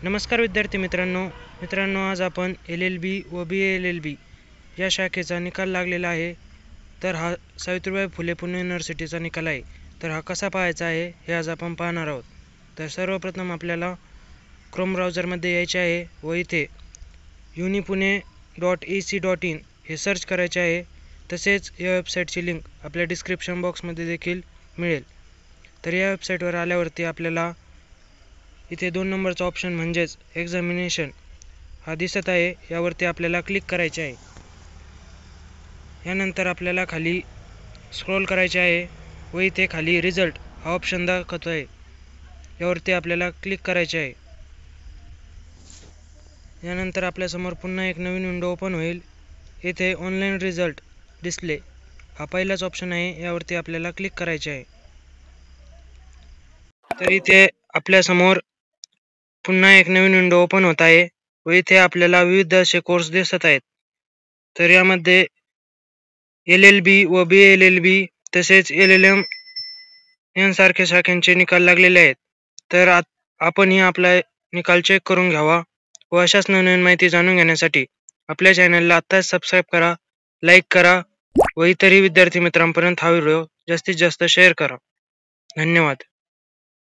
नमस्कार विद्यार्थी मित्रांनो आज आपण LLB व BLLB या शाखेचा निकाल लागलेला आहे। तर हा सावित्रीबाई फुले पुणे युनिव्हर्सिटीचा निकाल आहे। तर हा कसा पाहायचा आहे हे आज आपण पाहणार आहोत। तर सर्वप्रथम आपल्याला क्रोम ब्राउझरमध्ये यायचे आहे व इथे unipune.ac.in हे सर्च करायचे आहे। तसेच या वेबसाईटची लिंक आपल्या डिस्क्रिप्शन बॉक्समध्ये देखील मिळेल। तर या वेबसाईटवर आल्यावरती आपल्याला इथे 2 नंबरचा ऑप्शन म्हणजेच एक्झामिनेशन हा दिसत आहे, यावरती आपल्याला क्लिक करायचे आहे। यानंतर आपल्याला खाली स्क्रॉल करायचे आहे व इथे खाली रिझल्ट हा ऑप्शन दाखवतो आहे, यावरती आपल्याला क्लिक करायचे आहे। यानंतर आपल्यासमोर पुन्हा एक नवीन विंडो ओपन होईल। इथे ऑनलाईन रिझल्ट डिस्प्ले हा पहिलाच ऑप्शन आहे, यावरती आपल्याला क्लिक करायचे आहे। तर इथे आपल्यासमोर पुन्हा एक नवीन विंडो ओपन होत आहे व इथे आपल्याला विविध असे कोर्स दिसत आहेत। तर यामध्ये LLB व BLLB तसेच LLM यांसारख्या शाखांचे निकाल लागलेले आहेत। तर आपणही आपला निकाल चेक करून घ्यावा व अशाच नवीन माहिती जाणून घेण्यासाठी आपल्या चॅनलला आत्ताच सबस्क्राईब करा, लाईक करा व इतरही विद्यार्थी मित्रांपर्यंत हा व्हिडिओ जास्तीत जास्त शेअर करा। धन्यवाद।